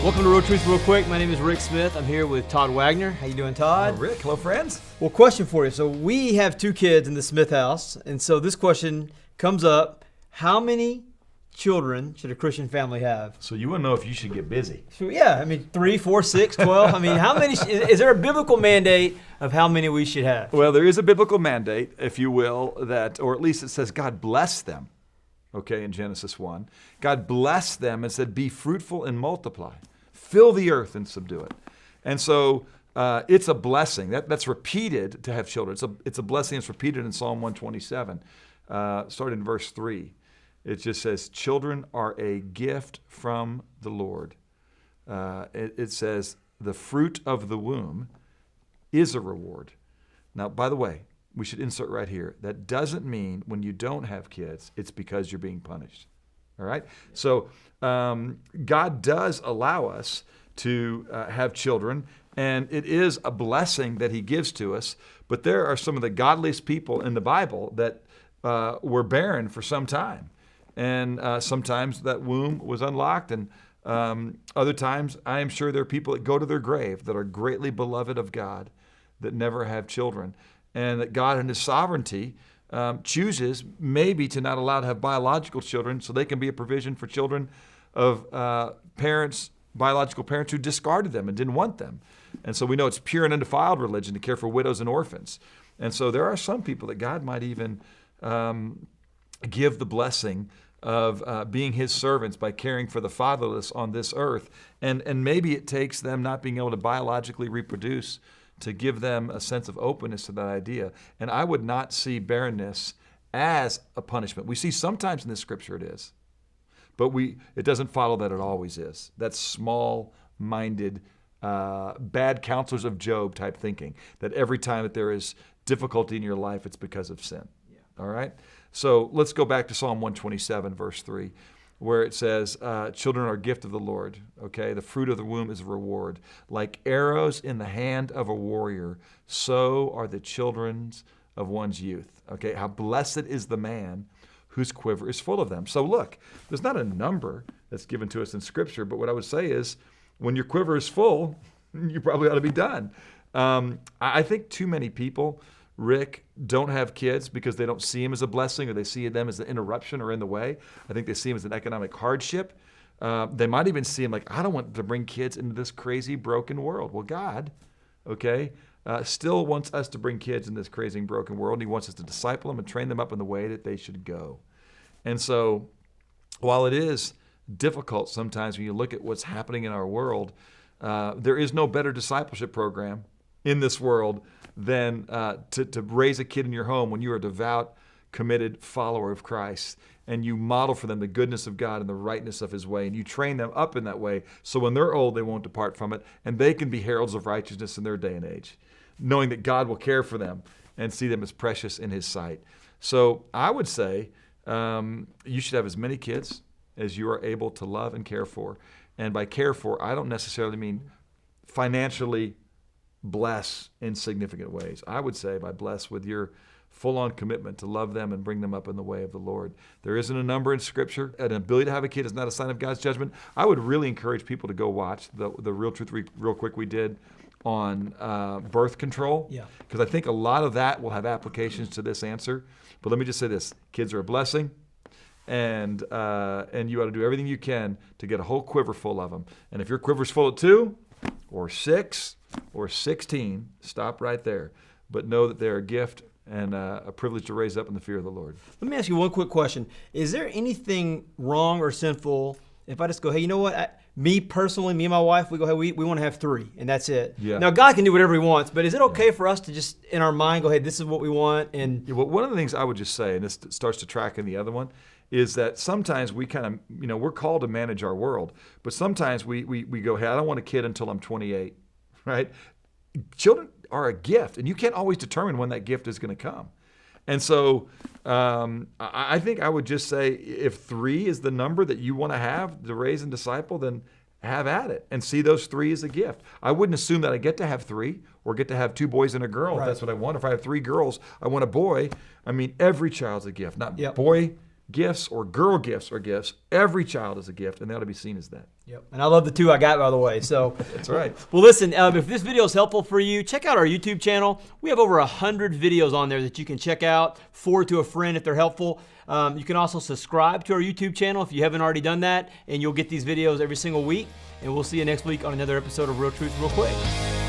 Welcome to Real Truth Real Quick. My name is Rick Smith. I'm here with Todd Wagner. How you doing, Todd? Hello, Rick. Hello, friends. Well, question for you. So we have two kids in the Smith house, and so this question comes up. How many children should a Christian family have? So you want to know if you should get busy. So yeah, 3, 4, 6, 12. How many, is there a biblical mandate of how many we should have? Well, there is a biblical mandate, if you will, that, or at least it says God blessed them, okay, in Genesis 1. God blessed them and said, be fruitful and multiply. Fill the earth and subdue it. And so it's a blessing. That's repeated to have children. It's a blessing that's repeated in Psalm 127, starting in verse 3. It just says, children are a gift from the Lord. It says, the fruit of the womb is a reward. Now, by the way, we should insert right here, that doesn't mean when you don't have kids, it's because you're being punished. All right? So God does allow us to have children, and it is a blessing that he gives to us. But there are some of the godliest people in the Bible that were barren for some time. And sometimes that womb was unlocked, and other times I am sure there are people that go to their grave that are greatly beloved of God that never have children. And that God in his sovereignty chooses maybe to not allow to have biological children so they can be a provision for children of biological parents who discarded them and didn't want them. And so we know it's pure and undefiled religion to care for widows and orphans. And so there are some people that God might even give the blessing of being his servants by caring for the fatherless on this earth. And maybe it takes them not being able to biologically reproduce to give them a sense of openness to that idea. And I would not see barrenness as a punishment. We see sometimes in this scripture it is, but it doesn't follow that it always is. That's small-minded, bad counselors of Job type thinking, that every time that there is difficulty in your life, it's because of sin. Yeah. All right? So let's go back to Psalm 127, verse 3. Where it says, children are a gift of the Lord, okay? The fruit of the womb is a reward. Like arrows in the hand of a warrior, so are the children of one's youth, okay? How blessed is the man whose quiver is full of them. So look, there's not a number that's given to us in Scripture, but what I would say is, when your quiver is full, you probably ought to be done. I think too many people, Rick, don't have kids because they don't see them as a blessing or they see them as an interruption or in the way. I think they see them as an economic hardship. They might even see them like, I don't want to bring kids into this crazy, broken world. Well, God, okay, still wants us to bring kids in this crazy and broken world. And he wants us to disciple them and train them up in the way that they should go. And so while it is difficult sometimes when you look at what's happening in our world, there is no better discipleship program in this world than to raise a kid in your home when you are a devout, committed follower of Christ, and you model for them the goodness of God and the rightness of his way, and you train them up in that way so when they're old, they won't depart from it, and they can be heralds of righteousness in their day and age, knowing that God will care for them and see them as precious in his sight. So I would say you should have as many kids as you are able to love and care for. And by care for, I don't necessarily mean financially bless in significant ways. I would say by bless with your full-on commitment to love them and bring them up in the way of the Lord. There isn't a number in Scripture. An ability to have a kid is not a sign of God's judgment. I would really encourage people to go watch the Real Truth Real Quick we did on birth control, because I think a lot of that will have applications to this answer. But let me just say this. Kids are a blessing, and you ought to do everything you can to get a whole quiver full of them. And if your quiver's full of 2 or 6 or 16, stop right there. But know that they're a gift and a privilege to raise up in the fear of the Lord. Let me ask you one quick question. Is there anything wrong or sinful if I just go, hey, you know what? Me personally, me and my wife, we go, hey, we want to have 3, and that's it. Yeah. Now, God can do whatever he wants, but is it okay for us to just, in our mind, go, hey, this is what we want? And well, one of the things I would just say, and this starts to track in the other one, is that sometimes we kind of, we're called to manage our world, but sometimes we go, hey, I don't want a kid until I'm 28, right? Children are a gift, and you can't always determine when that gift is going to come. And so I think I would just say if 3 is the number that you want to have to raise and disciple, then have at it and see those 3 as a gift. I wouldn't assume that I get to have 3 or get to have 2 boys and a girl if that's what I want. If I have 3 girls, I want a boy. I mean, every child's a gift, not boy gifts or girl gifts are gifts. Every child is a gift, and they ought to be seen as that. Yep. And I love the 2 I got, by the way. So that's right. Well, listen, if this video is helpful for you, check out our YouTube channel. We have over 100 videos on there that you can check out, forward to a friend if they're helpful. You can also subscribe to our YouTube channel if you haven't already done that, and you'll get these videos every single week. And we'll see you next week on another episode of Real Truth Real Quick.